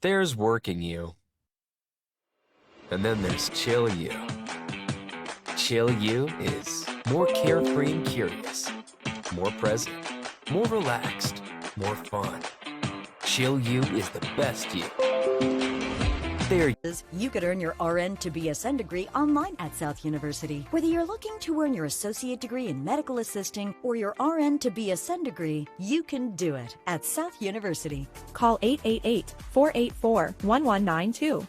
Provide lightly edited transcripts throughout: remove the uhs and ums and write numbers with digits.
There's working you. And then there's chill you. Chill you is more carefree and curious, more present, more relaxed, more fun. Chill you is the best you. There. You could earn your RN to BSN degree online at South University. Whether you're looking to earn your associate degree in medical assisting or your RN to BSN degree, you can do it at South University. Call 888-484-1192.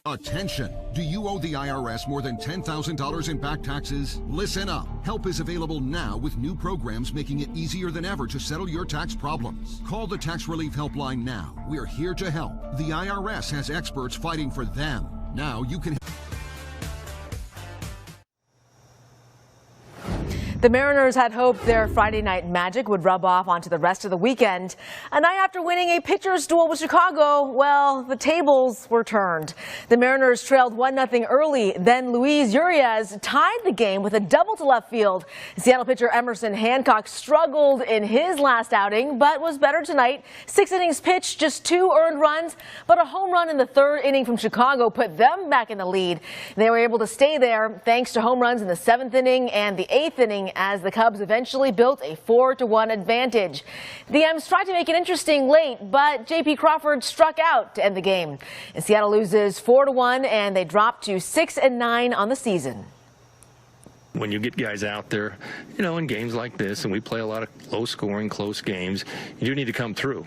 Attention! Do you owe the IRS more than $10,000 in back taxes? Listen up. Help is available now with new programs making it easier than ever to settle your tax problems. Call the Tax Relief Helpline now. We're here to help. The IRS has experts fighting for them. Now you can... The Mariners had hoped their Friday night magic would rub off onto the rest of the weekend. A night after winning a pitcher's duel with Chicago, well, the tables were turned. The Mariners trailed 1-0 early, then Luis Urias tied the game with a double to left field. Seattle pitcher Emerson Hancock struggled in his last outing, but was better tonight. 6 innings pitched, just 2 earned runs, but a home run in the 3rd inning from Chicago put them back in the lead. They were able to stay there thanks to home runs in the 7th inning and the 8th inning, as the Cubs eventually built a 4-1 advantage. The M's tried to make it interesting late, but J.P. Crawford struck out to end the game. And Seattle loses 4-1, and they drop to 6-9 on the season. When you get guys out there, in games like this, and we play a lot of low-scoring, close games, you do need to come through.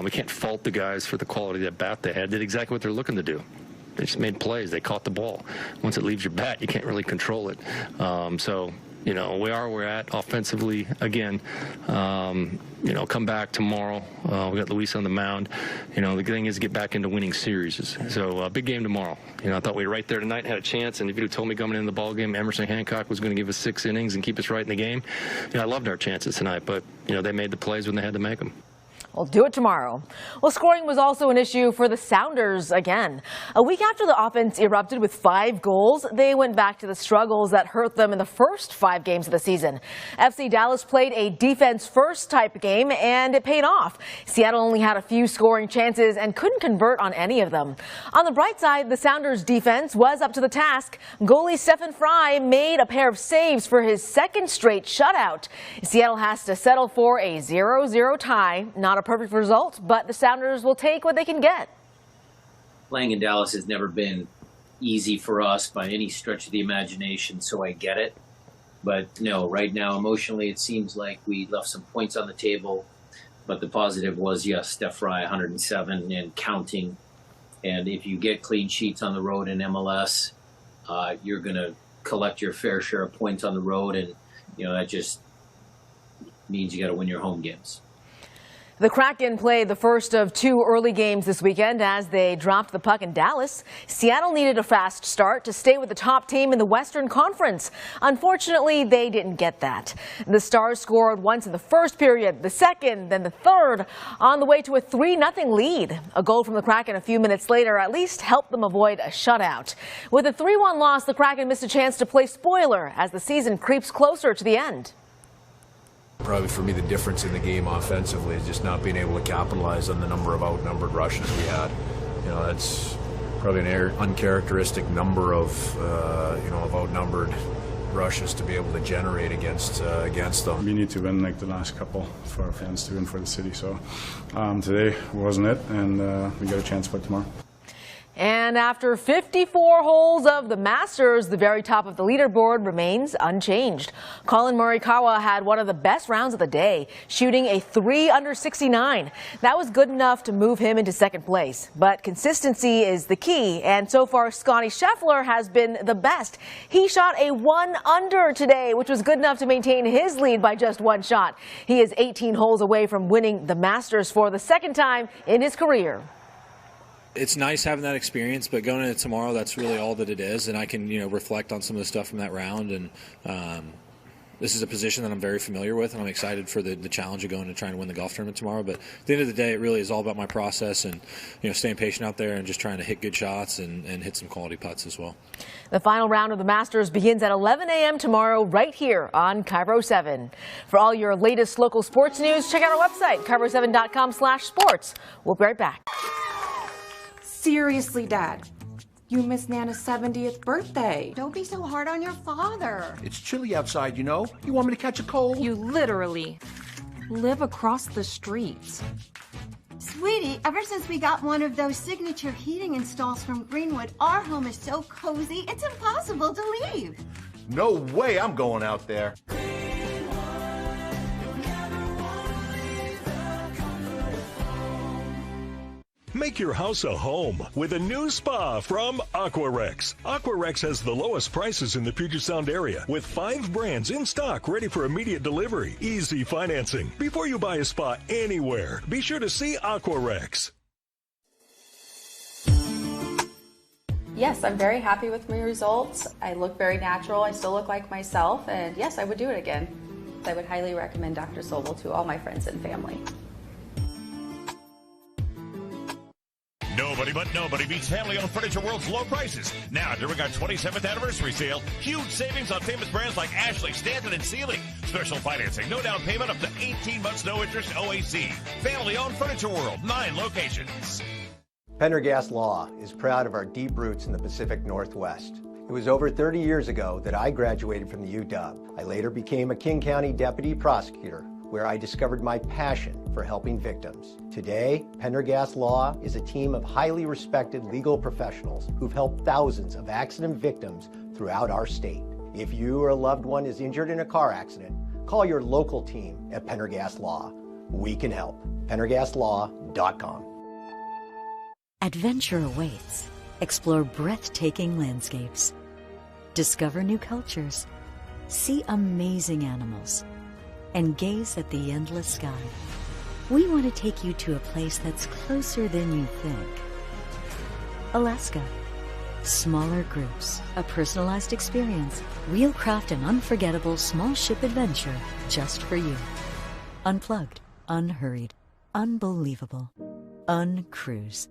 We can't fault the guys for the quality of that bat they had. Did exactly what they're looking to do. They just made plays. They caught the ball. Once it leaves your bat, you can't really control it. We are where we're at offensively again. Come back tomorrow. We got Luis on the mound. The good thing is get back into winning series. So big game tomorrow. I thought we were right there tonight, had a chance. And if you told me coming into the ball game, Emerson Hancock was going to give us 6 innings and keep us right in the game, I loved our chances tonight. But they made the plays when they had to make them. We'll do it tomorrow. Well, scoring was also an issue for the Sounders again. A week after the offense erupted with 5 goals, they went back to the struggles that hurt them in the first 5 games of the season. FC Dallas played a defense-first type game, and it paid off. Seattle only had a few scoring chances and couldn't convert on any of them. On the bright side, the Sounders' defense was up to the task. Goalie Stephen Fry made a pair of saves for his 2nd straight shutout. Seattle has to settle for a 0-0 tie. Not a perfect result, but the Sounders will take what they can get. Playing in Dallas has never been easy for us by any stretch of the imagination, so I get it. But no, right now, emotionally, it seems like we left some points on the table. But the positive was, yes, Steph Fry, 107 and counting. And if you get clean sheets on the road in MLS, you're going to collect your fair share of points on the road. And, that just means you got to win your home games. The Kraken played the first of 2 early games this weekend as they dropped the puck in Dallas. Seattle needed a fast start to stay with the top team in the Western Conference. Unfortunately, they didn't get that. The Stars scored once in the first period, the second, then the third, on the way to a 3-0 lead. A goal from the Kraken a few minutes later at least helped them avoid a shutout. With a 3-1 loss, the Kraken missed a chance to play spoiler as the season creeps closer to the end. Probably for me, the difference in the game offensively is just not being able to capitalize on the number of outnumbered rushes we had. That's probably an uncharacteristic number of outnumbered rushes to be able to generate against them. We need to win like the last couple for our fans to win for the city. So today wasn't it, and we got a chance for it tomorrow. And after 54 holes of the Masters, the very top of the leaderboard remains unchanged. Colin Morikawa had one of the best rounds of the day, shooting a 3 under 69. That was good enough to move him into 2nd place. But consistency is the key, and so far Scottie Scheffler has been the best. He shot a 1 under today, which was good enough to maintain his lead by just 1 shot. He is 18 holes away from winning the Masters for the 2nd time in his career. It's nice having that experience, but going into tomorrow, that's really all that it is, and I can reflect on some of the stuff from that round. And this is a position that I'm very familiar with, and I'm excited for the challenge of going and trying to win the golf tournament tomorrow. But at the end of the day, it really is all about my process and staying patient out there and just trying to hit good shots and hit some quality putts as well. The final round of the Masters begins at 11 a.m. tomorrow right here on KIRO 7. For all your latest local sports news, check out our website, KIRO7.com/sports. We'll be right back. Seriously, Dad. You missed Nana's 70th birthday. Don't be so hard on your father. It's chilly outside, you know. You want me to catch a cold? You literally live across the street. Sweetie, ever since we got one of those signature heating installs from Greenwood, our home is so cozy, it's impossible to leave. No way I'm going out there. Make your house a home with a new spa from Aquarex. Aquarex has the lowest prices in the Puget Sound area with 5 brands in stock ready for immediate delivery. Easy financing. Before you buy a spa anywhere, be sure to see Aquarex. Yes, I'm very happy with my results. I look very natural. I still look like myself. And yes, I would do it again. I would highly recommend Dr. Sobel to all my friends and family. Nobody beats family-owned Furniture World's low prices. Now, during our 27th anniversary sale, huge savings on famous brands like Ashley, Stanton, and Sealy. Special financing, no down payment, up to 18 months, no interest, OAC. Family-owned Furniture World, 9 locations. Pendergast Law is proud of our deep roots in the Pacific Northwest. It was over 30 years ago that I graduated from the UW. I later became a King County Deputy Prosecutor, where I discovered my passion for helping victims. Today, Pendergast Law is a team of highly respected legal professionals who've helped thousands of accident victims throughout our state. If you or a loved one is injured in a car accident, call your local team at Pendergast Law. We can help. PendergastLaw.com. Adventure awaits. Explore breathtaking landscapes. Discover new cultures. See amazing animals. And gaze at the endless sky. We want to take you to a place that's closer than you think. Alaska. Smaller groups, a personalized experience, real craft and unforgettable small ship adventure just for you. Unplugged, unhurried, unbelievable. Uncruise.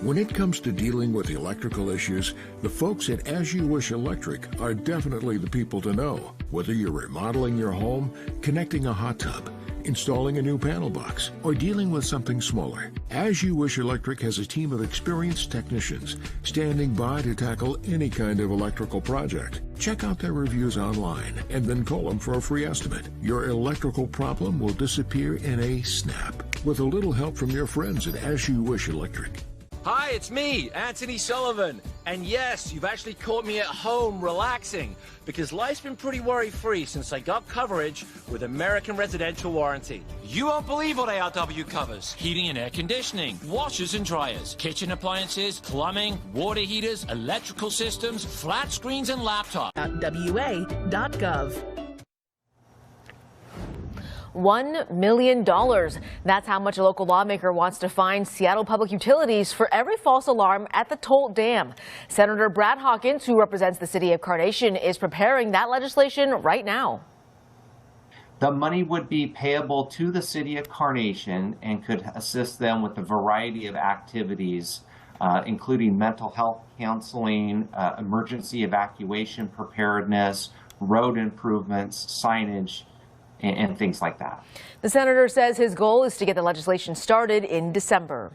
When it comes to dealing with electrical issues, the folks at As You Wish Electric are definitely the people to know. Whether you're remodeling your home, connecting a hot tub, installing a new panel box, or dealing with something smaller, As You Wish Electric has a team of experienced technicians standing by to tackle any kind of electrical project. Check out their reviews online and then call them for a free estimate. Your electrical problem will disappear in a snap with a little help from your friends at As You Wish Electric. Hi, it's me, Anthony Sullivan. And yes, you've actually caught me at home relaxing because life's been pretty worry-free since I got coverage with American Residential Warranty. You won't believe what ARW covers. Heating and air conditioning, washers and dryers, kitchen appliances, plumbing, water heaters, electrical systems, flat screens and laptops. WA.gov. $1 million. That's how much a local lawmaker wants to fine Seattle Public Utilities for every false alarm at the Toll Dam. Senator Brad Hawkins, who represents the city of Carnation, is preparing that legislation right now. The money would be payable to the city of Carnation and could assist them with a variety of activities, including mental health counseling, emergency evacuation preparedness, road improvements, signage, and things like that. The senator says his goal is to get the legislation started in December.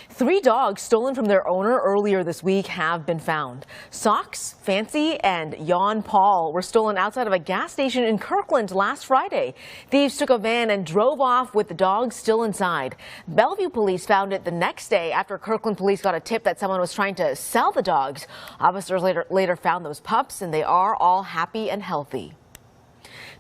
3 dogs stolen from their owner earlier this week have been found. Socks, Fancy, and Yon Paul were stolen outside of a gas station in Kirkland last Friday. Thieves took a van and drove off with the dogs still inside. Bellevue police found it the next day after Kirkland police got a tip that someone was trying to sell the dogs. Officers later found those pups, and they are all happy and healthy.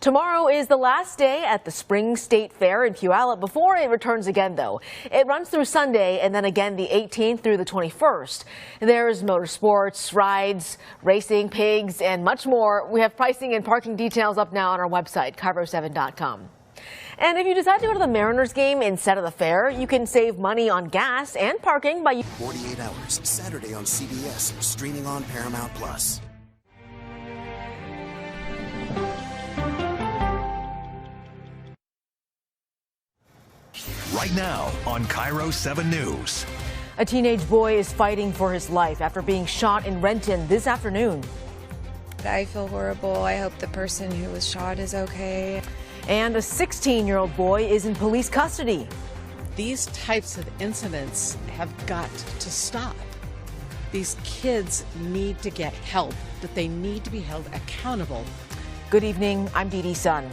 Tomorrow is the last day at the Spring State Fair in Puyallup before it returns again, though. It runs through Sunday and then again the 18th through the 21st. There's motorsports, rides, racing, pigs, and much more. We have pricing and parking details up now on our website, KIRO7.com. And if you decide to go to the Mariners game instead of the fair, you can save money on gas and parking by 48 Hours, Saturday on CBS, streaming on Paramount+. Right now on KIRO 7 News. A teenage boy is fighting for his life after being shot in Renton this afternoon. I feel horrible. I hope the person who was shot is okay. And a 16-year-old boy is in police custody. These types of incidents have got to stop. These kids need to get help, that they need to be held accountable. Good evening, I'm Dee Dee Sun.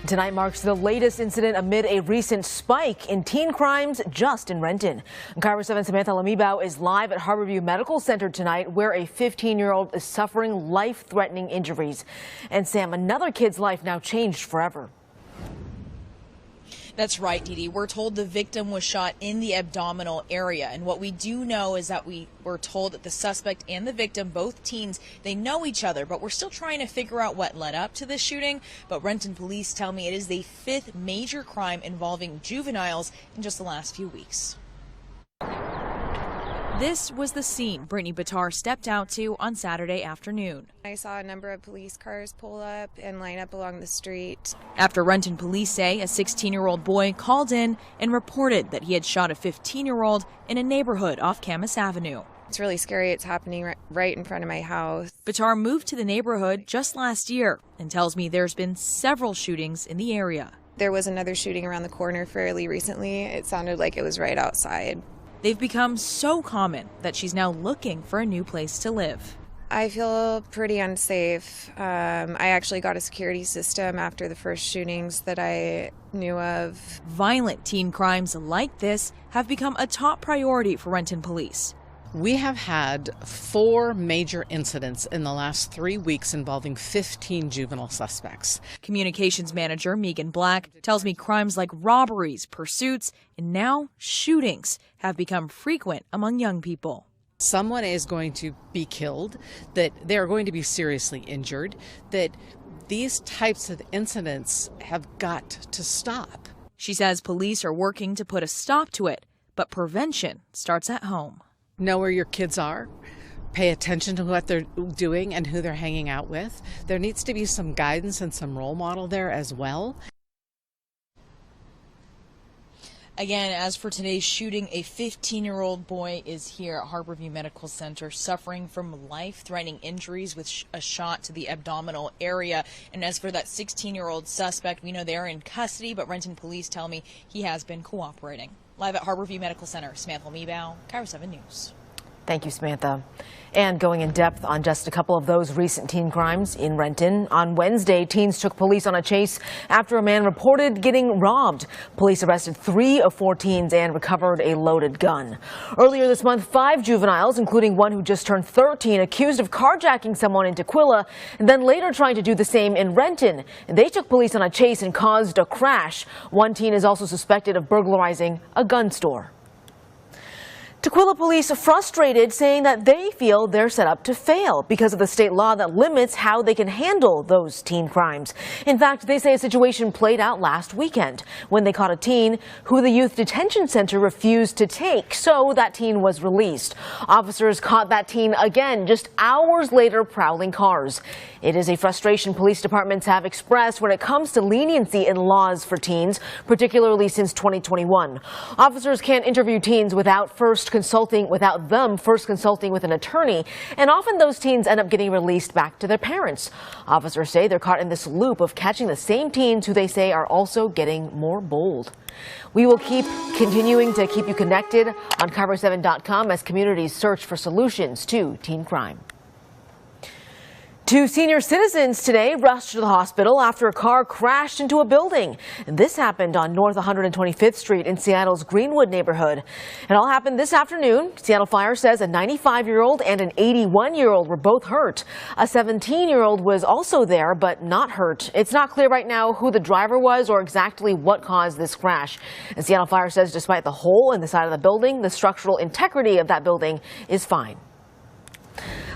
Tonight marks the latest incident amid a recent spike in teen crimes just in Renton. KIRO 7 Samantha Lamibao is live at Harborview Medical Center tonight, where a 15-year-old is suffering life-threatening injuries. And Sam, another kid's life now changed forever. That's right, Dee Dee. We're told the victim was shot in the abdominal area. And what we do know is that we were told that the suspect and the victim, both teens, they know each other. But we're still trying to figure out what led up to this shooting. But Renton police tell me it is the 5th major crime involving juveniles in just the last few weeks. This was the scene Brittany Bitar stepped out to on Saturday afternoon. I saw a number of police cars pull up and line up along the street. After Renton police say a 16-year-old boy called in and reported that he had shot a 15-year-old in a neighborhood off Camas Avenue. It's really scary. It's happening right in front of my house. Bitar moved to the neighborhood just last year and tells me there's been several shootings in the area. There was another shooting around the corner fairly recently. It sounded like it was right outside. They've become so common that she's now looking for a new place to live. I feel pretty unsafe. I actually got a security system after the first shootings that I knew of. Violent teen crimes like this have become a top priority for Renton police. We have had 4 major incidents in the last 3 weeks involving 15 juvenile suspects. Communications manager Megan Black tells me crimes like robberies, pursuits, and now shootings have become frequent among young people. Someone is going to be killed, that they are going to be seriously injured, that these types of incidents have got to stop. She says police are working to put a stop to it, but prevention starts at home. Know where your kids are. Pay attention to what they're doing and who they're hanging out with. There needs to be some guidance and some role model there as well. Again, as for today's shooting, a 15-year-old boy is here at Harborview Medical Center suffering from life-threatening injuries with a shot to the abdominal area. And as for that 16-year-old suspect, we know they're in custody, but Renton police tell me he has been cooperating. Live at Harborview Medical Center, Samantha Lamibao, KIRO 7 News. Thank you, Samantha. And going in depth on just a couple of those recent teen crimes in Renton. On Wednesday, teens took police on a chase after a man reported getting robbed. Police arrested 3 of 4 teens and recovered a loaded gun. Earlier this month, 5 juveniles, including one who just turned 13, accused of carjacking someone in Tequila and then later trying to do the same in Renton. They took police on a chase and caused a crash. One teen is also suspected of burglarizing a gun store. Tequila police are frustrated, saying that they feel they're set up to fail because of the state law that limits how they can handle those teen crimes. In fact, they say a situation played out last weekend when they caught a teen who the youth detention center refused to take, so that teen was released. Officers caught that teen again just hours later prowling cars. It is a frustration police departments have expressed when it comes to leniency in laws for teens, particularly since 2021. Officers can't interview teens without them first consulting with an attorney, and often those teens end up getting released back to their parents. Officers say they're caught in this loop of catching the same teens who they say are also getting more bold. We will keep continuing to keep you connected on KIRO7.com as communities search for solutions to teen crime. 2 senior citizens today rushed to the hospital after a car crashed into a building. This happened on North 125th Street in Seattle's Greenwood neighborhood. It all happened this afternoon. Seattle Fire says a 95-year-old and an 81-year-old were both hurt. A 17-year-old was also there, but not hurt. It's not clear right now who the driver was or exactly what caused this crash. And Seattle Fire says despite the hole in the side of the building, the structural integrity of that building is fine.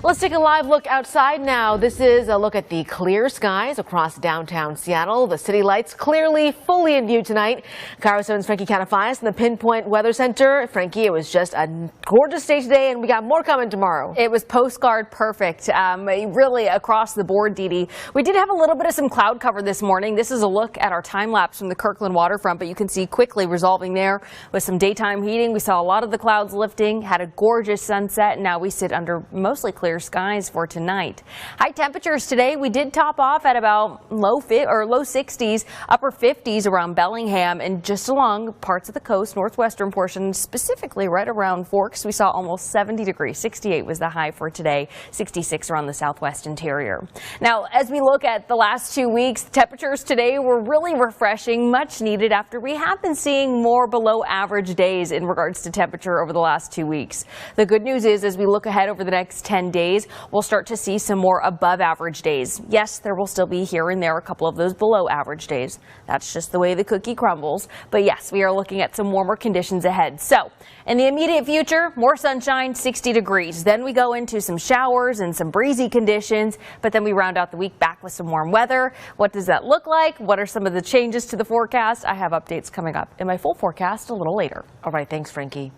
Let's take a live look outside now. This is a look at the clear skies across downtown Seattle. The city lights clearly fully in view tonight. KIRO 7's Frankie Catafias in the Pinpoint Weather Center. Frankie, it was just a gorgeous day today, and we got more coming tomorrow. It was postcard perfect, really across the board, Dee Dee. We did have a little bit of some cloud cover this morning. This is a look at our time lapse from the Kirkland waterfront, but you can see quickly resolving there with some daytime heating. We saw a lot of the clouds lifting, had a gorgeous sunset, and now we sit under mostly clear clear skies for tonight. High temperatures today, we did top off at about low 60s, upper 50s around Bellingham and just along parts of the coast, northwestern portion, specifically right around Forks. We saw almost 70 degrees. 68 was the high for today, 66 around the southwest interior. Now, as we look at the last 2 weeks, the temperatures today were really refreshing, much needed after we have been seeing more below average days in regards to temperature over the last 2 weeks. The good news is, as we look ahead over the next 10 days, we'll start to see some more above average days. Yes, there will still be here and there a couple of those below average days. That's just the way the cookie crumbles. But yes, we are looking at some warmer conditions ahead. So in the immediate future, more sunshine, 60 degrees. Then we go into some showers and some breezy conditions, but then we round out the week back with some warm weather. What does that look like? What are some of the changes to the forecast? I have updates coming up in my full forecast a little later. All right, thanks, Frankie.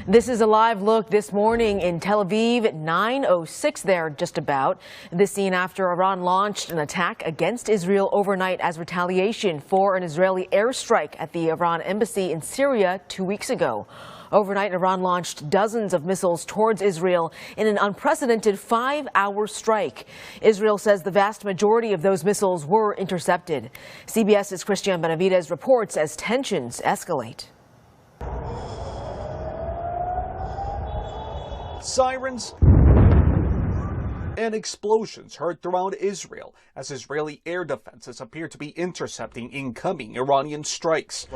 This is a live look this morning in Tel Aviv at 9:06 there, just about. This scene after Iran launched an attack against Israel overnight as retaliation for an Israeli airstrike at the Iran embassy in Syria 2 weeks ago. Overnight, Iran launched dozens of missiles towards Israel in an unprecedented 5-hour strike. Israel says the vast majority of those missiles were intercepted. CBS's Christian Benavidez reports as tensions escalate. Sirens and explosions heard throughout Israel as Israeli air defenses appear to be intercepting incoming Iranian strikes.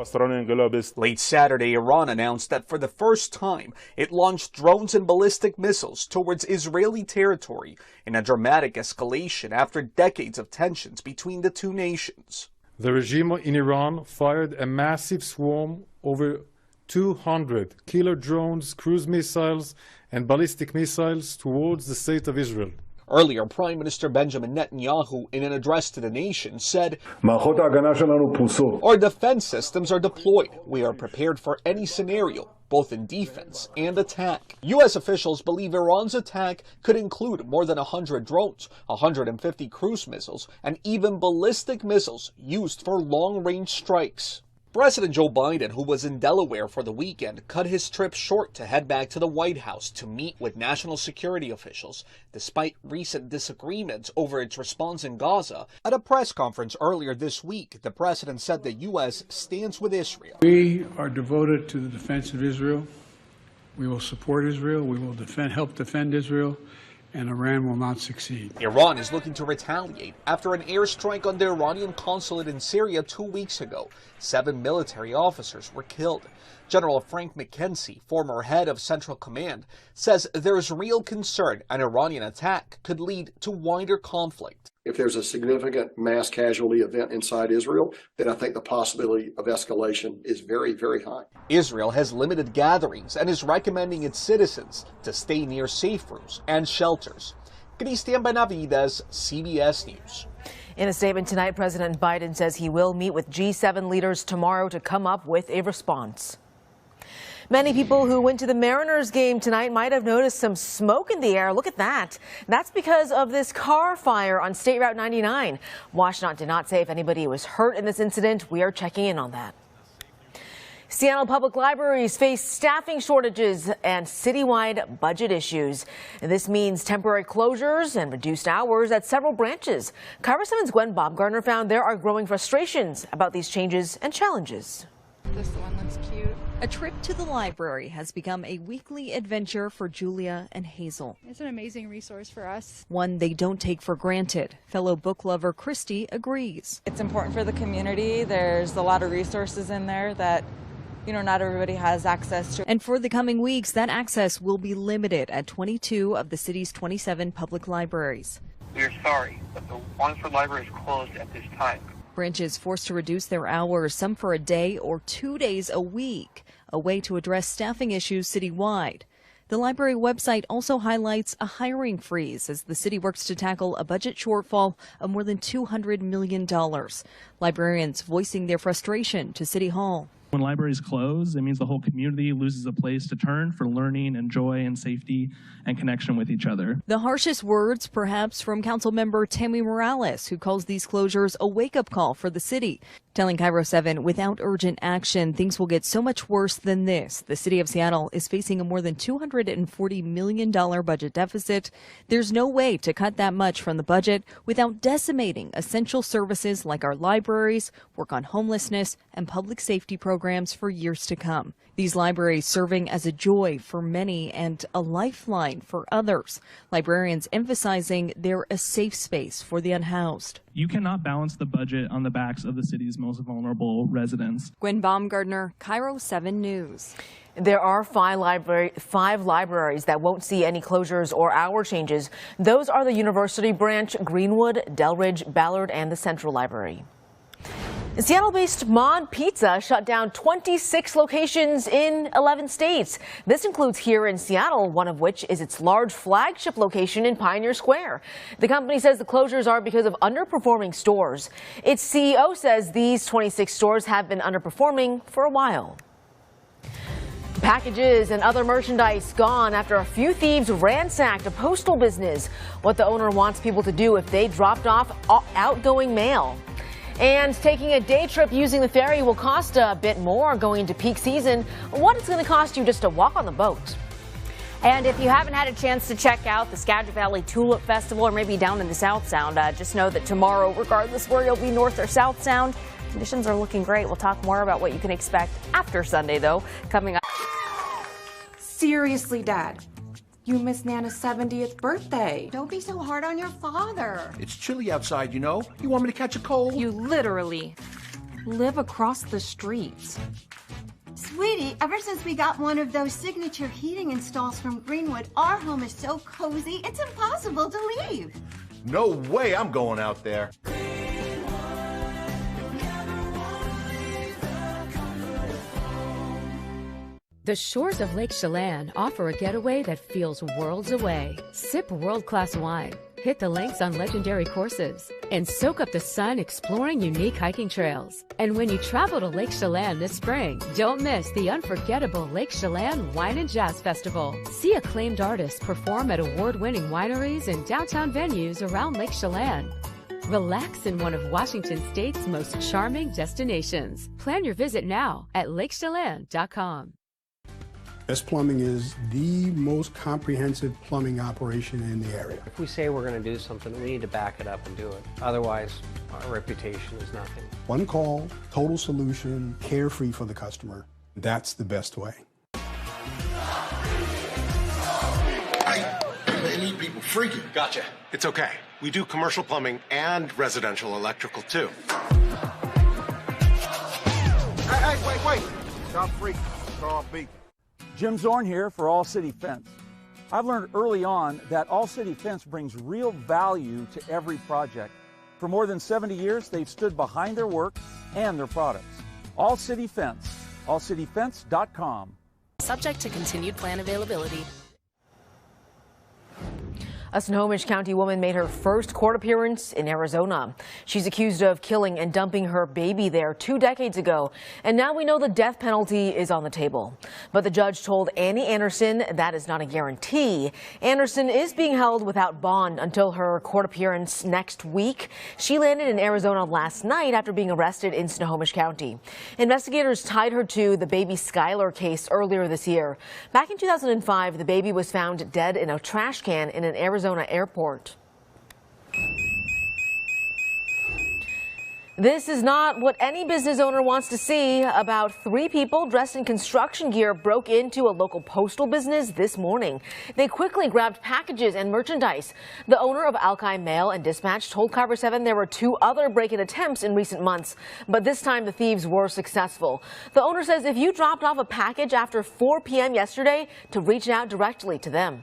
Late Saturday, Iran announced that for the first time, it launched drones and ballistic missiles towards Israeli territory in a dramatic escalation after decades of tensions between the two nations. The regime in Iran fired a massive swarm over 200 killer drones, cruise missiles, and ballistic missiles towards the state of Israel. Earlier, Prime Minister Benjamin Netanyahu, in an address to the nation, said, "Our defense systems are deployed. We are prepared for any scenario, both in defense and attack." U.S. officials believe Iran's attack could include more than 100 drones, 150 cruise missiles, and even ballistic missiles used for long-range strikes. President Joe Biden, who was in Delaware for the weekend, cut his trip short to head back to the White House to meet with national security officials, despite recent disagreements over its response in Gaza. At a press conference earlier this week, the president said the U.S. stands with Israel. We are devoted to the defense of Israel. We will support Israel. We will help defend Israel. And Iran will not succeed. Iran is looking to retaliate after an airstrike on the Iranian consulate in Syria 2 weeks ago. 7 military officers were killed. General Frank McKenzie, former head of Central Command, says there is real concern an Iranian attack could lead to wider conflict. If there's a significant mass casualty event inside Israel, then I think the possibility of escalation is very, very high. Israel has limited gatherings and is recommending its citizens to stay near safe rooms and shelters. Christian Benavidez, CBS News. In a statement tonight, President Biden says he will meet with G7 leaders tomorrow to come up with a response. Many people who went to the Mariners game tonight might have noticed some smoke in the air. Look at that. That's because of this car fire on State Route 99. WashNot did not say if anybody was hurt in this incident. We are checking in on that. Seattle Public Libraries face staffing shortages and citywide budget issues. This means temporary closures and reduced hours at several branches. KIRO 7's Gwen Baumgartner found there are growing frustrations about these changes and challenges. This one looks cute. A trip to the library has become a weekly adventure for Julia and Hazel. It's an amazing resource for us. One they don't take for granted. Fellow book lover Christy agrees. It's important for the community. There's a lot of resources in there that, not everybody has access to. And for the coming weeks, that access will be limited at 22 of the city's 27 public libraries. We're sorry, but the Wallingford Library is closed at this time. Branches forced to reduce their hours, some for a day or 2 days a week, a way to address staffing issues citywide. The library website also highlights a hiring freeze as the city works to tackle a budget shortfall of more than $200 million. Librarians voicing their frustration to City Hall. When libraries close, it means the whole community loses a place to turn for learning and joy and safety and connection with each other. The harshest words, perhaps, from Councilmember Tammy Morales, who calls these closures a wake-up call for the city. Telling Cairo 7, without urgent action, things will get so much worse than this. The city of Seattle is facing a more than $240 million budget deficit. There's no way to cut that much from the budget without decimating essential services like our libraries, work on homelessness, and public safety programs for years to come. These libraries serving as a joy for many and a lifeline for others. Librarians emphasizing they're a safe space for the unhoused. You cannot balance the budget on the backs of the city's most vulnerable residents. Gwen Baumgardner, Cairo 7 News. There are five libraries that won't see any closures or hour changes. Those are the University Branch, Greenwood, Delridge, Ballard, and the Central Library. Seattle-based Mod Pizza shut down 26 locations in 11 states. This includes here in Seattle, one of which is its large flagship location in Pioneer Square. The company says the closures are because of underperforming stores. Its CEO says these 26 stores have been underperforming for a while. Packages and other merchandise gone after a few thieves ransacked a postal business. What the owner wants people to do if they dropped off outgoing mail. And taking a day trip using the ferry will cost a bit more going into peak season. What it's going to cost you just to walk on the boat. And if you haven't had a chance to check out the Skagit Valley Tulip Festival or maybe down in the South Sound, just know that tomorrow, regardless where you'll be, North or South Sound, conditions are looking great. We'll talk more about what you can expect after Sunday, though, coming up. Seriously, Dad. You missed Nana's 70th birthday. Don't be so hard on your father. It's chilly outside, you know. You want me to catch a cold? You literally live across the streets. Sweetie, ever since we got one of those signature heating installs from Greenwood, our home is so cozy, it's impossible to leave. No way I'm going out there. The shores of Lake Chelan offer a getaway that feels worlds away. Sip world-class wine, hit the links on legendary courses, and soak up the sun exploring unique hiking trails. And when you travel to Lake Chelan this spring, don't miss the unforgettable Lake Chelan Wine and Jazz Festival. See acclaimed artists perform at award-winning wineries and downtown venues around Lake Chelan. Relax in one of Washington State's most charming destinations. Plan your visit now at lakechelan.com. S Plumbing is the most comprehensive plumbing operation in the area. If we say we're going to do something, we need to back it up and do it. Otherwise, our reputation is nothing. One call, total solution, carefree for the customer. That's the best way. They need people freaking. Gotcha. It's okay. We do commercial plumbing and residential electrical, too. Hey, wait. Stop freaking. Throw off beat. Jim Zorn here for All City Fence. I've learned early on that All City Fence brings real value to every project. For more than 70 years, they've stood behind their work and their products. All City Fence, allcityfence.com. Subject to continued plan availability. A Snohomish County woman made her first court appearance in Arizona. She's accused of killing and dumping her baby there 2 decades ago. And now we know the death penalty is on the table. But the judge told Annie Anderson that is not a guarantee. Anderson is being held without bond until her court appearance next week. She landed in Arizona last night after being arrested in Snohomish County. Investigators tied her to the baby Skylar case earlier this year. Back in 2005, the baby was found dead in a trash can in an Arizona airport. This is not what any business owner wants to see. About 3 people dressed in construction gear broke into a local postal business this morning. They quickly grabbed packages and merchandise. The owner of Alki Mail and Dispatch told Cairo 7 there were 2 other break-in attempts in recent months, but this time the thieves were successful. The owner says if you dropped off a package after 4 p.m. yesterday, to reach out directly to them.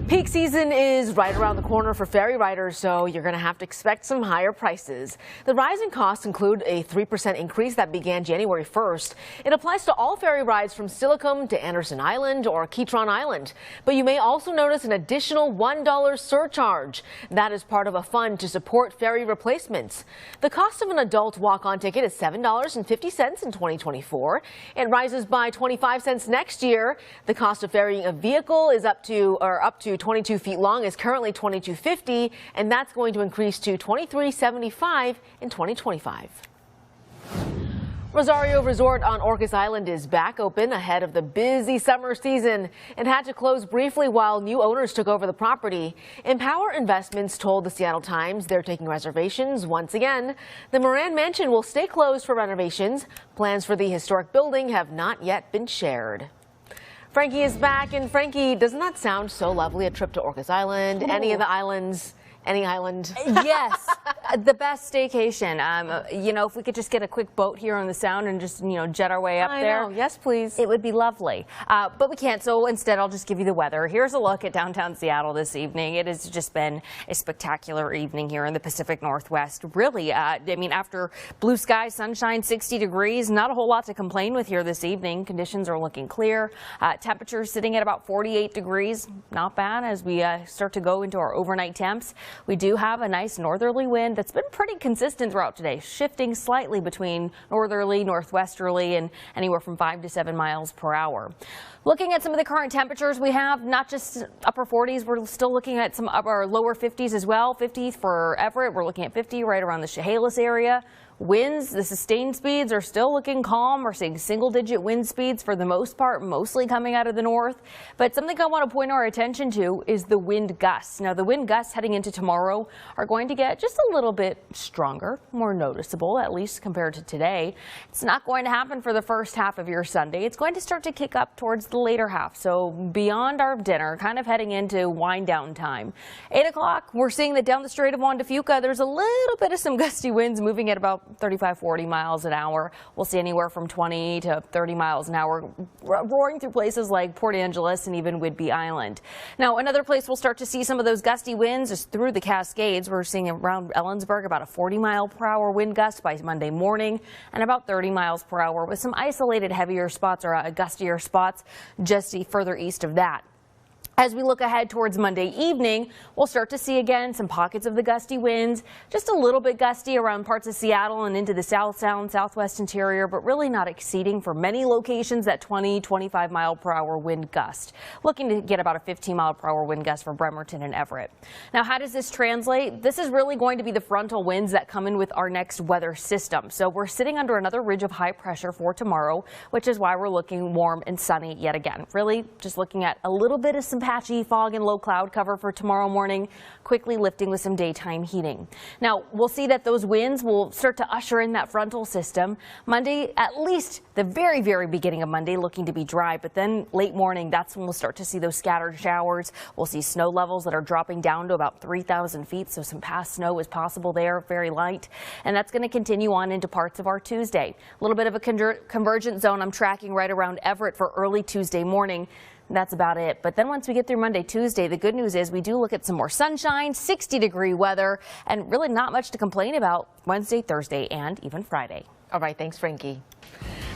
Peak season is right around the corner for ferry riders, so you're going to have to expect some higher prices. The rise in costs include a 3% increase that began January 1st. It applies to all ferry rides from Silicon to Anderson Island or Ketron Island. But you may also notice an additional $1 surcharge. That is part of a fund to support ferry replacements. The cost of an adult walk-on ticket is $7.50 in 2024. It rises by 25 cents next year. The cost of ferrying a vehicle is up to 22 feet long is currently $22.50, and that's going to increase to $23.75 in 2025. Rosario Resort on Orcas Island is back open ahead of the busy summer season. It had to close briefly while new owners took over the property. Empower Investments told the Seattle Times they're taking reservations once again. The Moran Mansion will stay closed for renovations. Plans for the historic building have not yet been shared. Frankie is back, and Frankie, doesn't that sound so lovely, a trip to Orcas Island, any of the islands? Any island? Yes, the best staycation. You know, if we could just get a quick boat here on the Sound and just, you know, jet our way up there. I know. Yes, please. It would be lovely. But we can't, so instead I'll just give you the weather. Here's a look at downtown Seattle this evening. It has just been a spectacular evening here in the Pacific Northwest. Really, I mean, after blue skies, sunshine, 60 degrees, not a whole lot to complain with here this evening. Conditions are looking clear. Temperatures sitting at about 48 degrees. Not bad as we start to go into our overnight temps. We do have a nice northerly wind that's been pretty consistent throughout today, shifting slightly between northerly, northwesterly, and anywhere from 5 to 7 miles per hour. Looking at some of the current temperatures we have, not just upper 40s, we're still looking at some upper lower 50s as well. 50 for Everett, we're looking at 50 right around the Chehalis area. Winds, the sustained speeds are still looking calm. We're seeing single-digit wind speeds for the most part, mostly coming out of the north. But something I want to point our attention to is the wind gusts. Now, the wind gusts heading into tomorrow are going to get just a little bit stronger, more noticeable, at least compared to today. It's not going to happen for the first half of your Sunday. It's going to start to kick up towards the later half. So beyond our dinner, kind of heading into wind down time. 8 o'clock, we're seeing that down the Strait of Juan de Fuca, there's a little bit of some gusty winds moving at about 35-40 miles an hour. We'll see anywhere from 20 to 30 miles an hour roaring through places like Port Angeles and even Whidbey Island. Now, another place we'll start to see some of those gusty winds is through the Cascades. We're seeing around Ellensburg about a 40-mile-per-hour wind gust by Monday morning and about 30 miles per hour with some isolated heavier spots or gustier spots just further east of that. As we look ahead towards Monday evening, we'll start to see again some pockets of the gusty winds, just a little bit gusty around parts of Seattle and into the South Sound, Southwest interior, but really not exceeding for many locations that 20-25 mile per hour wind gust. Looking to get about a 15 mile per hour wind gust for Bremerton and Everett. Now, how does this translate? This is really going to be the frontal winds that come in with our next weather system. So we're sitting under another ridge of high pressure for tomorrow, which is why we're looking warm and sunny yet again. Really just looking at a little bit of some patchy fog and low cloud cover for tomorrow morning, quickly lifting with some daytime heating. Now, we'll see that those winds will start to usher in that frontal system. Monday, at least the very, very beginning of Monday, looking to be dry, but then late morning, that's when we'll start to see those scattered showers. We'll see snow levels that are dropping down to about 3,000 feet, so some past snow is possible there, very light. And that's going to continue on into parts of our Tuesday. A little bit of a convergence zone I'm tracking right around Everett for early Tuesday morning. That's about it. But then once we get through Monday, Tuesday, the good news is we do look at some more sunshine, 60-degree weather, and really not much to complain about Wednesday, Thursday, and even Friday. All right, thanks, Frankie.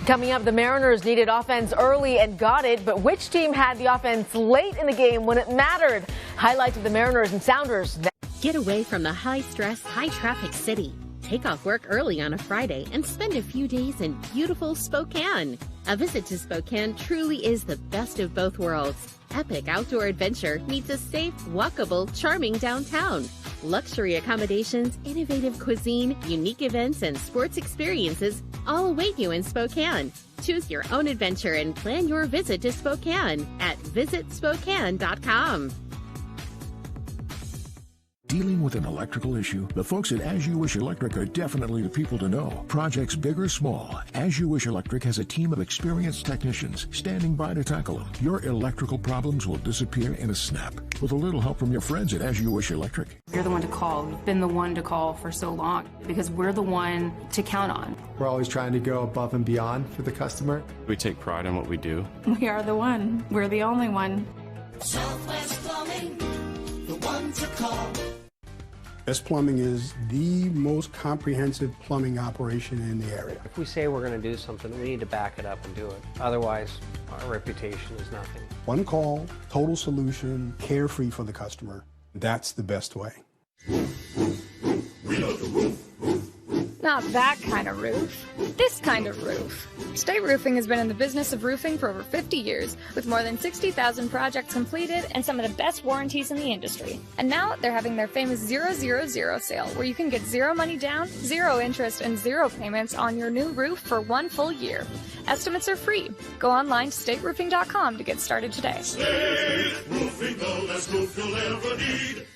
Coming up, the Mariners needed offense early and got it, but which team had the offense late in the game when it mattered? Highlights of the Mariners and Sounders. Get away from the high-stress, high-traffic city. Take off work early on a Friday and spend a few days in beautiful Spokane. A visit to Spokane truly is the best of both worlds. Epic outdoor adventure meets a safe, walkable, charming downtown. Luxury accommodations, innovative cuisine, unique events, and sports experiences all await you in Spokane. Choose your own adventure and plan your visit to Spokane at visitspokane.com. Dealing with an electrical issue? The folks at As You Wish Electric are definitely the people to know. Projects big or small, As You Wish Electric has a team of experienced technicians standing by to tackle them. Your electrical problems will disappear in a snap with a little help from your friends at As You Wish Electric. You're the one to call. You've been the one to call for so long because we're the one to count on. We're always trying to go above and beyond for the customer. We take pride in what we do. We are the one. We're the only one. Southwest Plumbing, the one to call. S Plumbing is the most comprehensive plumbing operation in the area. If we say we're going to do something, we need to back it up and do it. Otherwise, our reputation is nothing. One call, total solution, carefree for the customer. That's the best way. We love the roof. Not that kind of roof. This kind of roof. State Roofing has been in the business of roofing for over 50 years, with more than 60,000 projects completed and some of the best warranties in the industry. And now they're having their famous 000 sale, where you can get zero money down, zero interest, and zero payments on your new roof for 1 full year. Estimates are free. Go online to stateroofing.com to get started today. State Roofing, the best roof you'll ever need.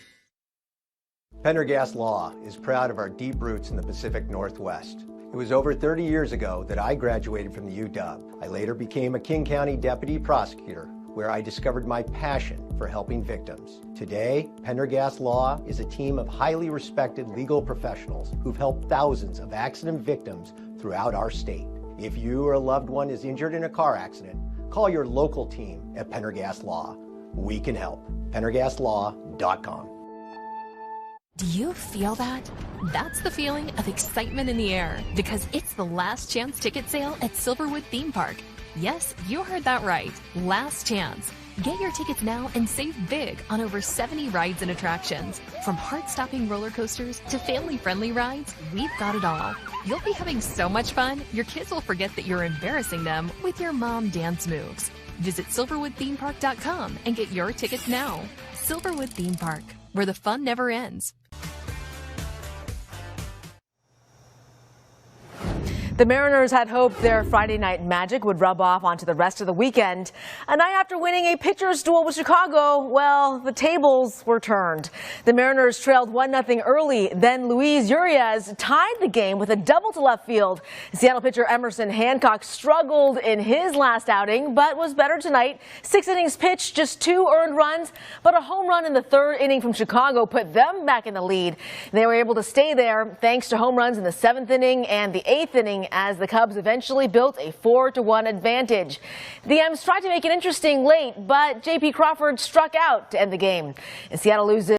Pendergast Law is proud of our deep roots in the Pacific Northwest. It was over 30 years ago that I graduated from the UW. I later became a King County Deputy Prosecutor, where I discovered my passion for helping victims. Today, Pendergast Law is a team of highly respected legal professionals who've helped thousands of accident victims throughout our state. If you or a loved one is injured in a car accident, call your local team at Pendergast Law. We can help. PendergastLaw.com. Do you feel that? That's the feeling of excitement in the air because it's the last chance ticket sale at Silverwood Theme Park. Yes, you heard that right. Last chance. Get your tickets now and save big on over 70 rides and attractions. From heart-stopping roller coasters to family-friendly rides, we've got it all. You'll be having so much fun, your kids will forget that you're embarrassing them with your mom dance moves. Visit silverwoodthemepark.com and get your tickets now. Silverwood Theme Park, where the fun never ends. The Mariners had hoped their Friday night magic would rub off onto the rest of the weekend. A night after winning a pitcher's duel with Chicago, well, the tables were turned. The Mariners trailed 1-0 early. Then Luis Urias tied the game with a double to left field. Seattle pitcher Emerson Hancock struggled in his last outing, but was better tonight. 6 innings pitched, just 2 earned runs, but a home run in the 3rd inning from Chicago put them back in the lead. They were able to stay there thanks to home runs in the 7th inning and the 8th inning, as the Cubs eventually built a 4-1 advantage. The M's tried to make it interesting late, but J.P. Crawford struck out to end the game. And Seattle loses